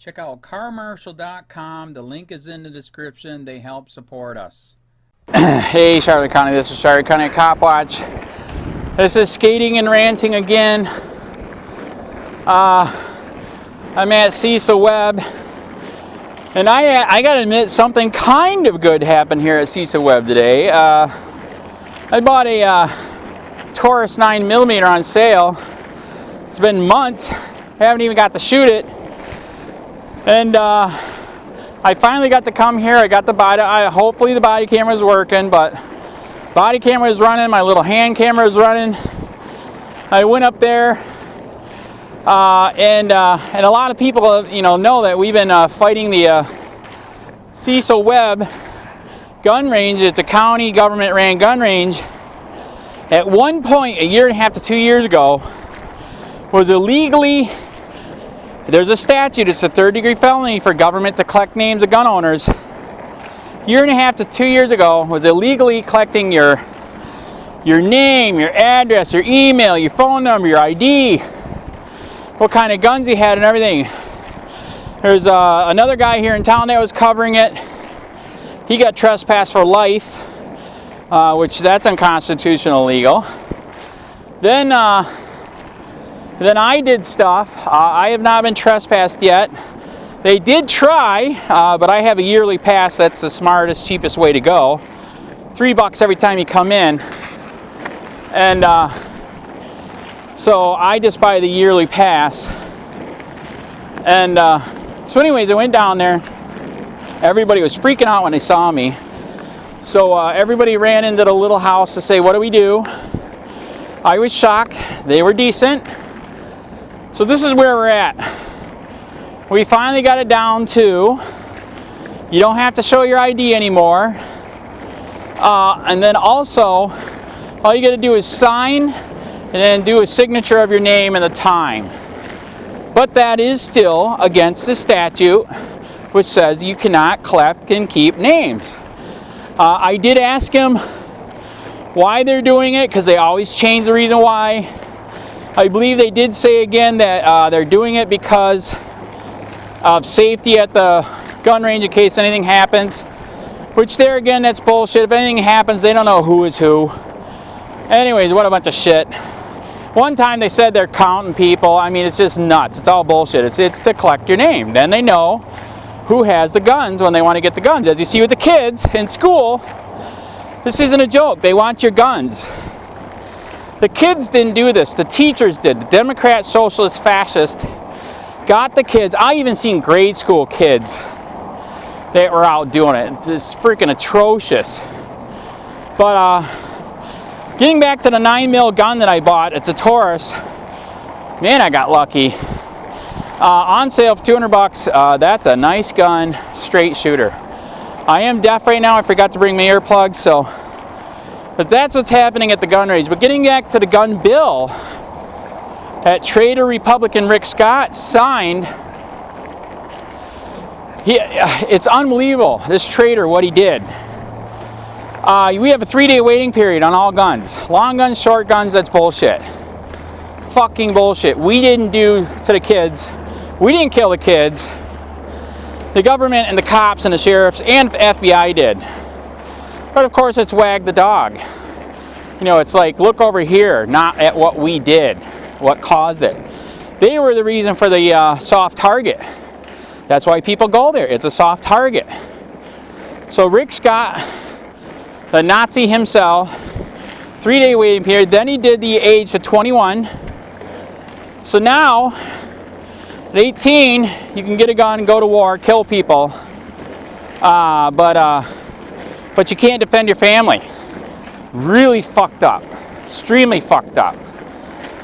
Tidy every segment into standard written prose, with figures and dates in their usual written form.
Check out carmarshal.com. The link is in the description. They help support us. Hey, Charlotte County. This is Charlotte County COPWATCH. This is skating and ranting again. I'm at Cecil Webb. And I gotta admit, something kind of good happened here at Cecil Webb today. I bought a Taurus 9mm on sale. It's been months. I haven't even got to shoot it. And I finally got to come here. I got the body. Hopefully the body camera is working, but body camera is running. My little hand camera is running. I went up there, and a lot of people, know that we've been fighting the Cecil Webb gun range. It's a county government-ran gun range. At one point, a year and a half to 2 years ago, was illegally. There's a statute. It's a third-degree felony for government to collect names of gun owners. Year and a half to 2 years ago was illegally collecting your name, your address, your email, your phone number, your ID, what kind of guns you had, and everything. There's another guy here in town that was covering it. He got trespassed for life, which that's unconstitutional, illegal. Then I did stuff. I have not been trespassed yet. They did try, but I have a yearly pass. That's the smartest, cheapest way to go. $3 every time you come in. And so I just buy the yearly pass. And so anyways, I went down there. Everybody was freaking out when they saw me. So everybody ran into the little house to say, what do we do? I was shocked. They were decent. So this is where we're at. We finally got it down to you don't have to show your ID anymore. And then also, all you got to do is sign and then do a signature of your name and the time. But that is still against the statute, which says you cannot collect and keep names. I did ask him why they're doing it, because they always change the reason why. I believe they did say again that they're doing it because of safety at the gun range in case anything happens. Which there again, that's bullshit. If anything happens, they don't know who is who. Anyways, what a bunch of shit. One time they said they're counting people. I mean, it's just nuts. It's all bullshit. It's to collect your name. Then they know who has the guns when they want to get the guns. As you see with the kids in school, this isn't a joke. They want your guns. The kids didn't do this. The teachers did. The Democrat, Socialist, Fascist got the kids. I even seen grade school kids that were out doing it. It's freaking atrocious. But getting back to the 9mm gun that I bought, it's a Taurus. Man, I got lucky. On sale for $200. That's a nice gun, straight shooter. I am deaf right now. I forgot to bring my earplugs, so. But that's what's happening at the gun range. But getting back to the gun bill that Trader Republican Rick Scott signed, it's unbelievable, this trader, what he did. We have a 3-day waiting period on all guns. Long guns, short guns, that's bullshit. Fucking bullshit. We didn't do to the kids. We didn't kill the kids. The government and the cops and the sheriffs and FBI did. But of course it's wag the dog. It's like, look over here, not at what we did, what caused it. They were the reason for the soft target. That's why people go there. It's a soft target. So Rick Scott, the Nazi himself, 3-day waiting period. Then he did the age to 21. So now, at 18, you can get a gun, go to war, kill people. But you can't defend your family. Really fucked up. Extremely fucked up.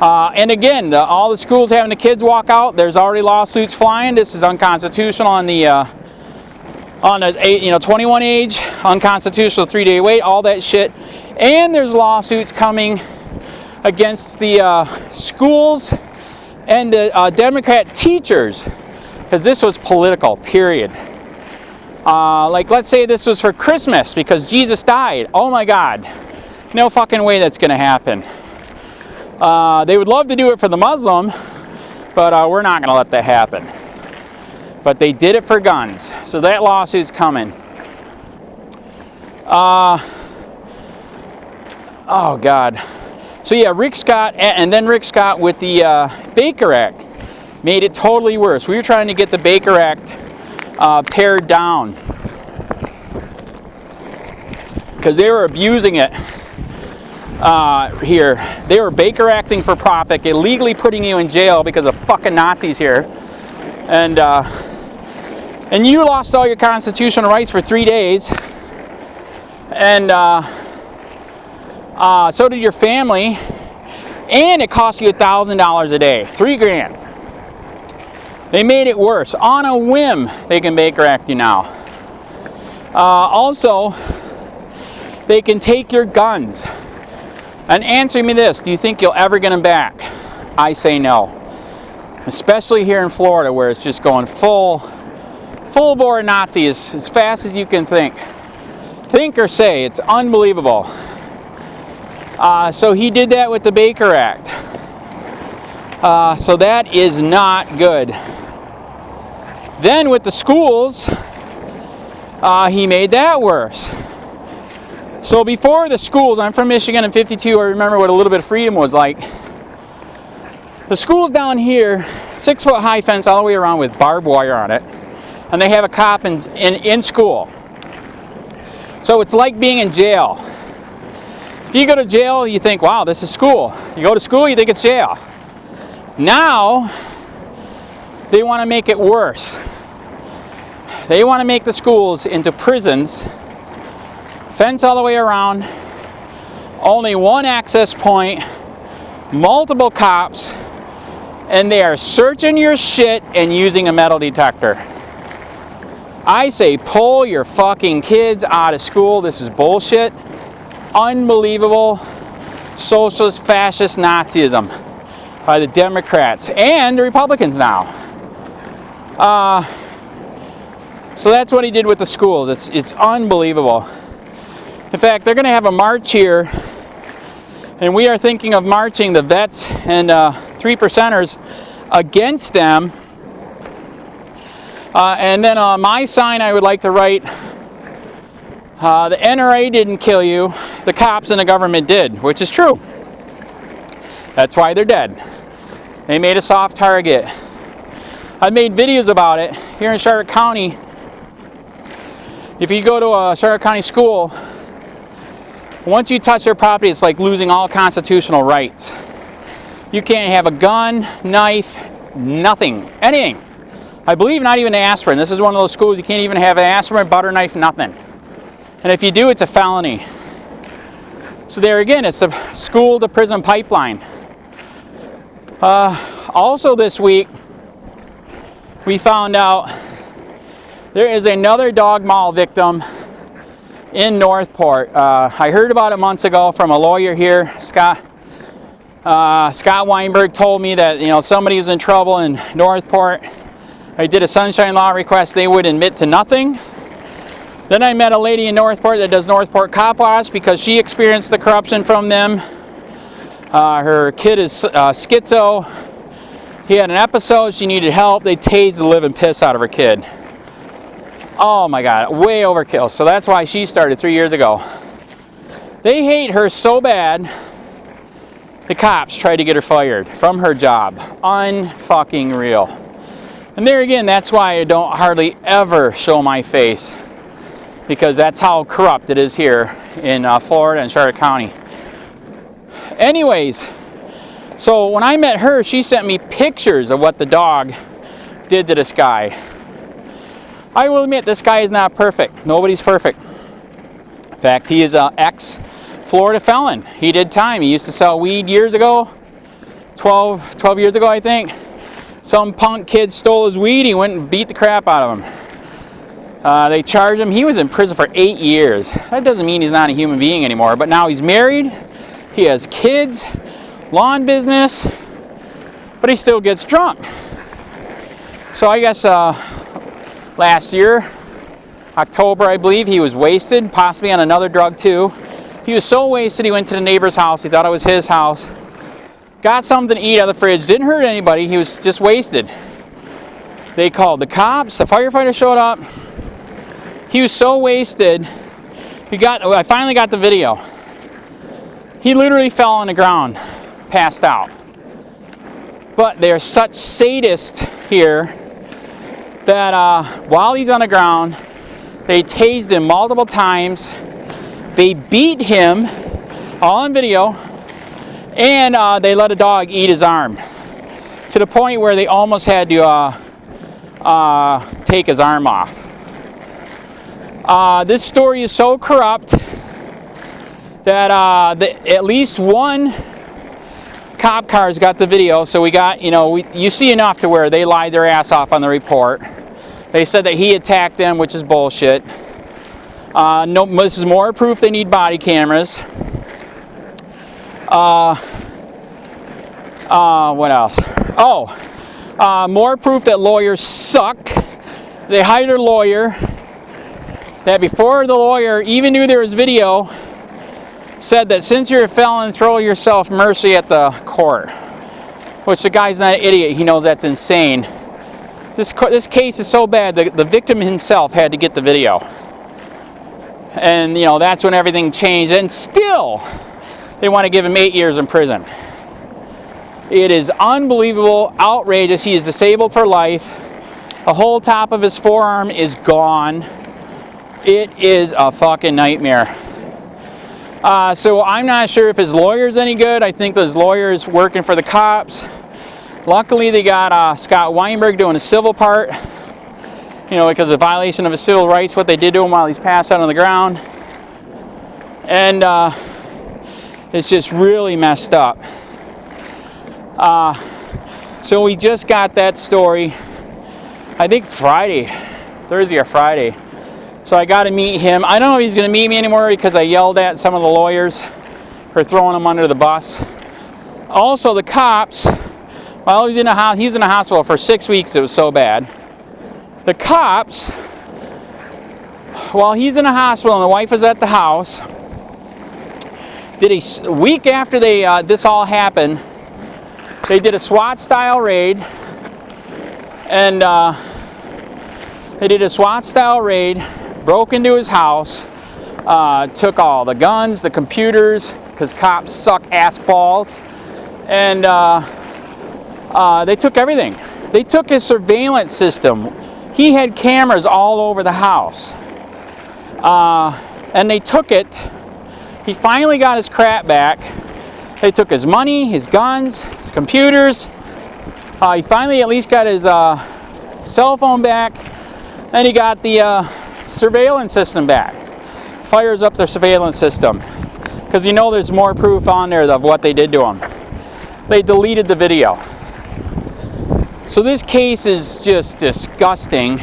And again, all the schools having the kids walk out, there's already lawsuits flying. This is unconstitutional on the 21 age, unconstitutional 3-day wait, all that shit. And there's lawsuits coming against the schools and the Democrat teachers, because this was political, period. Like, let's say this was for Christmas because Jesus died. Oh my God. No fucking way that's going to happen. They would love to do it for the Muslim, but we're not going to let that happen. But they did it for guns. So that lawsuit's coming. Oh God. So yeah, Rick Scott, and then Rick Scott with the Baker Act made it totally worse. We were trying to get the Baker Act pared down because they were abusing it here. They were Baker acting for profit, illegally putting you in jail because of fucking Nazis here. And you lost all your constitutional rights for 3 days. And so did your family. And it cost you $1,000 a day. $3,000. They made it worse. On a whim, they can Baker Act you now. Also, they can take your guns. And answer me this, do you think you'll ever get them back? I say no. Especially here in Florida where it's just going full bore Nazi as fast as you can think. Think or say, it's unbelievable. So he did that with the Baker Act. So that is not good. Then with the schools, he made that worse. So before the schools, I'm from Michigan in '52, I remember what a little bit of freedom was like. The schools down here, 6-foot high fence all the way around with barbed wire on it. And they have a cop in school. So it's like being in jail. If you go to jail, you think, wow, this is school. You go to school, you think it's jail. Now, they want to make it worse. They want to make the schools into prisons, fence all the way around, only one access point, multiple cops, and they are searching your shit and using a metal detector. I say pull your fucking kids out of school. This is bullshit. Unbelievable socialist, fascist Nazism by the Democrats and the Republicans now. So that's what he did with the schools. It's unbelievable. In fact, they're going to have a march here, and we are thinking of marching the vets and 3%ers against them. And then on my sign, I would like to write, the NRA didn't kill you, the cops and the government did, which is true. That's why they're dead. They made a soft target. I've made videos about it here in Charlotte County. If you go to a Charlotte County school, once you touch their property, it's like losing all constitutional rights. You can't have a gun, knife, nothing, anything. I believe not even an aspirin. This is one of those schools you can't even have an aspirin, butter knife, nothing. And if you do, it's a felony. So there again, it's a school to prison pipeline. Also this week, we found out there is another dog maul victim in Northport. I heard about it months ago from a lawyer here, Scott Weinberg told me that somebody was in trouble in Northport. I did a sunshine law request. They would admit to nothing. Then I met a lady in Northport that does Northport COPWATCH because she experienced the corruption from them. Her kid is schizo. He had an episode. She needed help. They tased the living piss out of her kid. Oh my God, way overkill. So that's why she started 3 years ago. They hate her so bad, the cops tried to get her fired from her job. Unfucking real. And there again, that's why I don't hardly ever show my face, because that's how corrupt it is here in Florida and Charlotte County. Anyways, so when I met her, she sent me pictures of what the dog did to this guy. I will admit, this guy is not perfect. Nobody's perfect. In fact, he is an ex-Florida felon. He did time. He used to sell weed years ago, 12 years ago, I think. Some punk kid stole his weed. He went and beat the crap out of him. They charged him. He was in prison for 8 years. That doesn't mean he's not a human being anymore. But now he's married. He has kids, lawn business, but he still gets drunk. So I guess last year, October, I believe, he was wasted, possibly on another drug too. He was so wasted, he went to the neighbor's house. He thought it was his house. Got something to eat out of the fridge. Didn't hurt anybody. He was just wasted. They called the cops. The firefighter showed up. He was so wasted. I finally got the video. He literally fell on the ground, passed out. But they're such sadists here that while he's on the ground, they tased him multiple times. They beat him, all on video, and they let a dog eat his arm to the point where they almost had to take his arm off. This story is so corrupt that at least one cop car's got the video, so we got, you see enough to where they lied their ass off on the report. They said that he attacked them, which is bullshit. No, this is more proof they need body cameras. What else? Oh, more proof that lawyers suck. They hired a lawyer that before the lawyer even knew there was video, said that since you're a felon, throw yourself mercy at the court. Which the guy's not an idiot. He knows that's insane. This case is so bad, the victim himself had to get the video. And, that's when everything changed. And still, they want to give him 8 years in prison. It is unbelievable, outrageous. He is disabled for life. The whole top of his forearm is gone. It is a fucking nightmare. So I'm not sure if his lawyer's any good. I think his lawyer's working for the cops. Luckily, they got Scott Weinberg doing a civil part. Because of violation of his civil rights, what they did to him while he's passed out on the ground. And it's just really messed up. So we just got that story, I think Thursday or Friday. So I got to meet him. I don't know if he's going to meet me anymore because I yelled at some of the lawyers for throwing him under the bus. Also, the cops, while he was in the hospital for 6 weeks, it was so bad. The cops, while he's in the hospital and the wife was at the house, did a week after this all happened, they did a SWAT-style raid, and broke into his house, took all the guns, the computers, because cops suck ass balls, and they took everything. They took his surveillance system. He had cameras all over the house, and they took it. He finally got his crap back. They took his money, his guns, his computers. He finally at least got his cell phone back. Then he got the surveillance system back. Fires up their surveillance system. Because there's more proof on there of what they did to him. They deleted the video. So this case is just disgusting.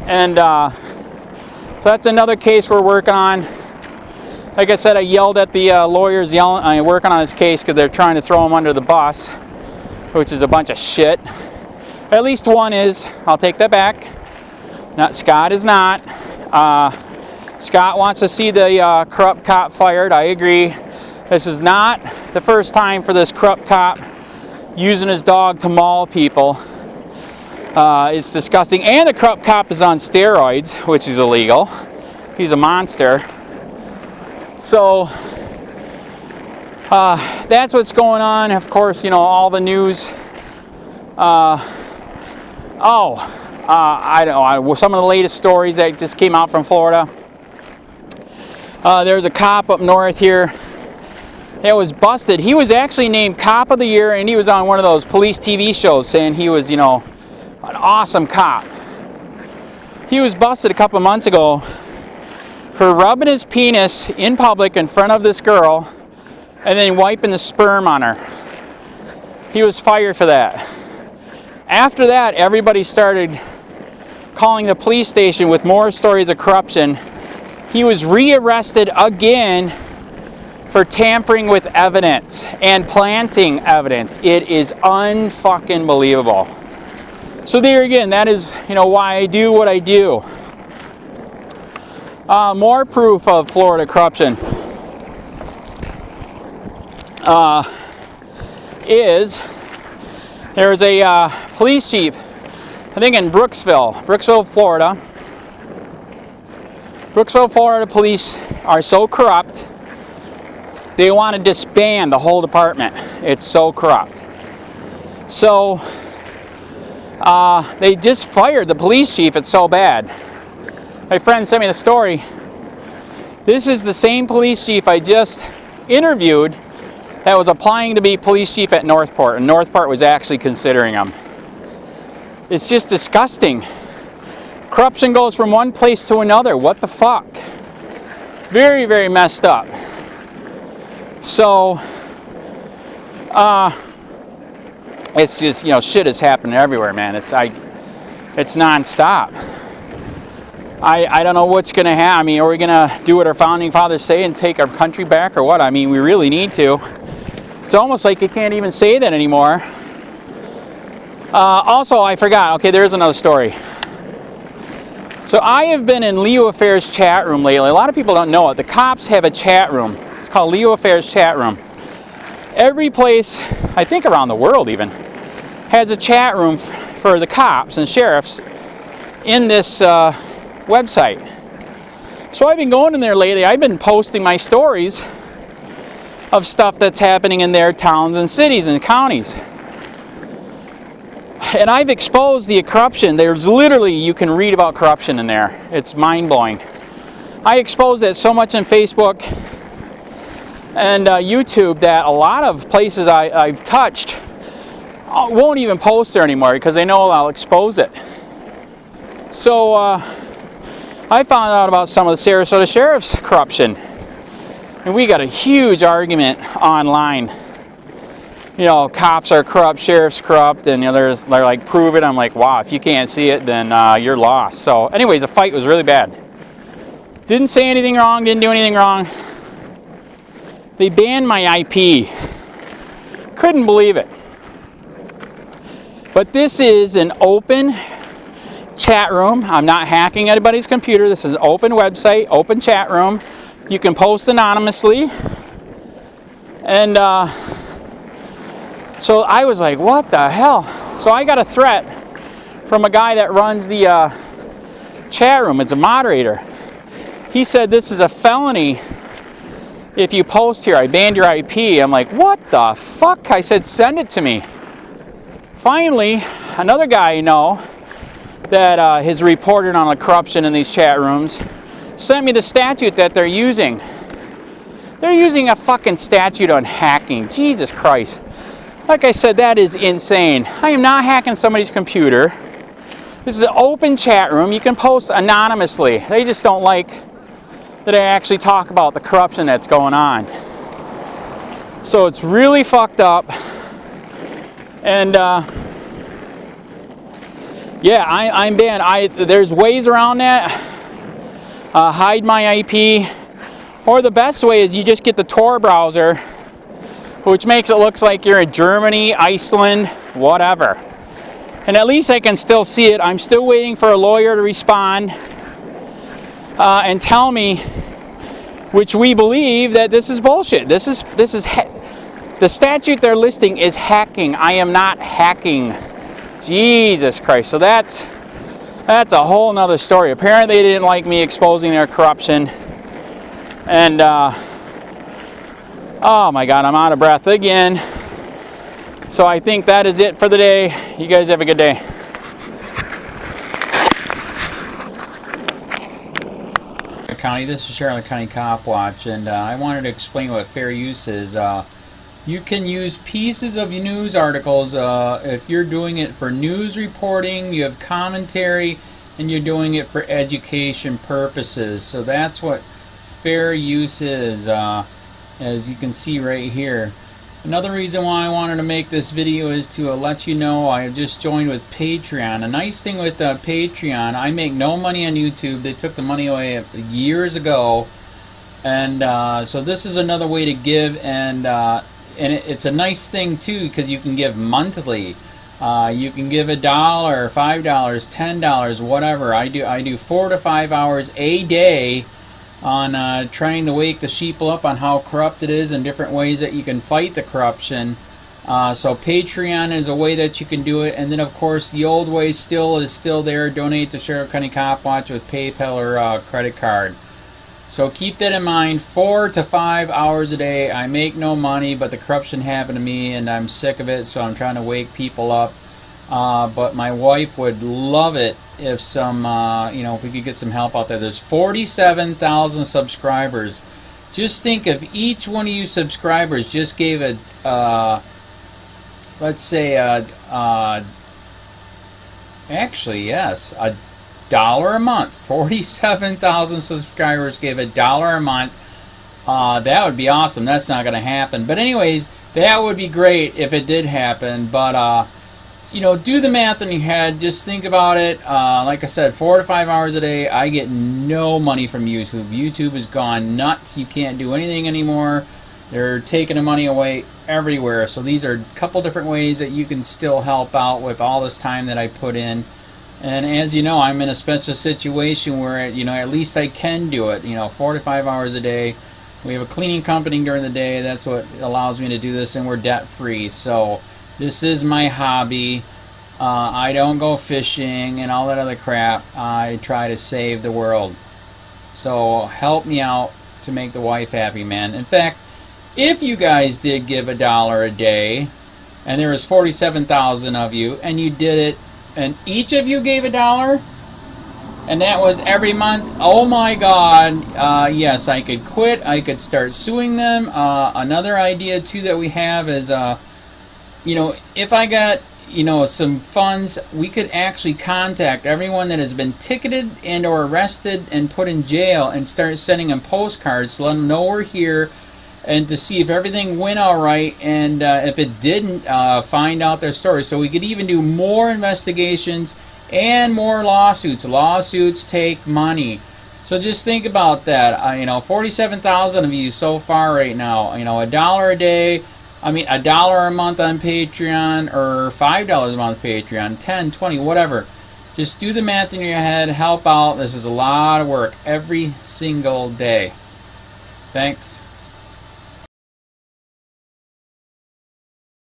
And so that's another case we're working on. Like I said, I yelled at the lawyers working on this case because they're trying to throw him under the bus, which is a bunch of shit. At least one is. I'll take that back. Scott is not. Scott wants to see the corrupt cop fired. I agree. This is not the first time for this corrupt cop using his dog to maul people. It's disgusting. And the corrupt cop is on steroids, which is illegal. He's a monster. So that's what's going on. Of course, all the news. I don't know. Some of the latest stories that just came out from Florida. There's a cop up north here that was busted. He was actually named Cop of the Year, and he was on one of those police TV shows saying he was, an awesome cop. He was busted a couple months ago for rubbing his penis in public in front of this girl and then wiping the sperm on her. He was fired for that. After that, everybody started calling the police station with more stories of corruption. He was rearrested again for tampering with evidence and planting evidence. It is unfucking believable. So there again, that is, why I do what I do. More proof of Florida corruption is there's a police chief I think in Brooksville, Florida. Brooksville, Florida police are so corrupt, they want to disband the whole department. It's so corrupt. So, they just fired the police chief. It's so bad. My friend sent me the story. This is the same police chief I just interviewed that was applying to be police chief at Northport, and Northport was actually considering him. It's just disgusting. Corruption goes from one place to another. What the fuck? Very, very messed up. So, it's just, you know, shit is happening everywhere, man. It's nonstop. I don't know what's going to happen. I mean, are we going to do what our founding fathers say and take our country back or what? I mean, we really need to. It's almost like you can't even say that anymore. Also, I forgot. Okay, there's another story. So I have been in LEOAFFAIRS chat room lately. A lot of people don't know it. The cops have a chat room. It's called LEOAFFAIRS chat room. Every place, I think around the world even, has a chat room for the cops and sheriffs in this website. So I've been going in there lately. I've been posting my stories of stuff that's happening in their towns and cities and counties. And I've exposed the corruption. There's literally, you can read about corruption in there. It's mind-blowing. I exposed it so much on Facebook and YouTube that a lot of places I've touched won't even post there anymore because they know I'll expose it. So I found out about some of the Sarasota Sheriff's corruption. And we got a huge argument online. You know, cops are corrupt, sheriff's corrupt, and you know, they're like, prove it. I'm like, wow, if you can't see it, then you're lost. So anyways, the fight was really bad. Didn't say anything wrong, didn't do anything wrong. They banned my IP. Couldn't believe it. But this is an open chat room. I'm not hacking anybody's computer. This is an open website, open chat room. You can post anonymously. And so I was like, what the hell? So I got a threat from a guy that runs the chat room. It's a moderator. He said this is a felony if you post here. I banned your IP. I'm like, what the fuck? I said, send it to me. Finally, another guy I know that has reported on the corruption in these chat rooms sent me the statute that they're using. They're using a fucking statute on hacking. Jesus Christ. Like I said, that is insane. I am not hacking somebody's computer. This is an open chat room. You can post anonymously. They just don't like that I actually talk about the corruption that's going on. So it's really fucked up. And yeah, I'm banned. There's ways around that. Hide my IP. Or the best way is you just get the Tor browser, which makes it look like you're in Germany, Iceland, whatever. And at least I can still see it. I'm still waiting for a lawyer to respond and tell me, which we believe, that this is bullshit. This is the statute they're listing is hacking. I am not hacking. Jesus Christ. So that's a whole nother story. Apparently they didn't like me exposing their corruption. And oh my God, I'm out of breath again. So I think that is it for the day. You guys have a good day. County, this is Charlotte County Cop Watch, and I wanted to explain what fair use is. You can use pieces of news articles if you're doing it for news reporting, you have commentary, and you're doing it for education purposes. So that's what fair use is, as you can see right here. Another reason why I wanted to make this video is to let you know I have just joined with Patreon. A nice thing with Patreon, I make no money on YouTube. They took the money away years ago, and so this is another way to give, and it's a nice thing too because you can give monthly. You can give $1, $5, $10, whatever. I do 4 to 5 hours a day on trying to wake the sheeple up on how corrupt it is and different ways that you can fight the corruption. So Patreon is a way that you can do it, and then of course the old way is still there. Donate to Sheriff County Cop Watch with PayPal or credit card. So keep that in mind. 4 to 5 hours a day. I make no money, but the corruption happened to me, and I'm sick of it. So I'm trying to wake people up. But my wife would love it if some, if we could get some help out there. There's 47,000 subscribers. Just think if each one of you subscribers just gave a, let's say, actually, yes, $1 a month. 47,000 subscribers gave $1 a month. That would be awesome. That's not going to happen. But anyways, that would be great if it did happen. But, do the math in your head. Just think about it. Like I said, 4 to 5 hours a day. I get no money from YouTube. YouTube has gone nuts. You can't do anything anymore. They're taking the money away everywhere. So these are a couple different ways that you can still help out with all this time that I put in. And as you know, I'm in a special situation where, at least I can do it. 4 to 5 hours a day. We have a cleaning company during the day. That's what allows me to do this, and we're debt free. So this is my hobby. I don't go fishing and all that other crap. I try to save the world. So help me out to make the wife happy, man. In fact, if you guys did give $1 a day, and there was 47,000 of you, and you did it, and each of you gave $1, and that was every month, oh my God, yes, I could quit. I could start suing them. Another idea too that we have is, if I got, some funds, we could actually contact everyone that has been ticketed and or arrested and put in jail and start sending them postcards to let them know we're here, and to see if everything went all right, and if it didn't, find out their story. So we could even do more investigations and more lawsuits. Lawsuits take money. So just think about that. 47,000 of you so far right now. $1 a day. $1 a month on Patreon, or $5 a month Patreon, 10, 20, whatever. Just do the math in your head. Help out. This is a lot of work every single day. Thanks.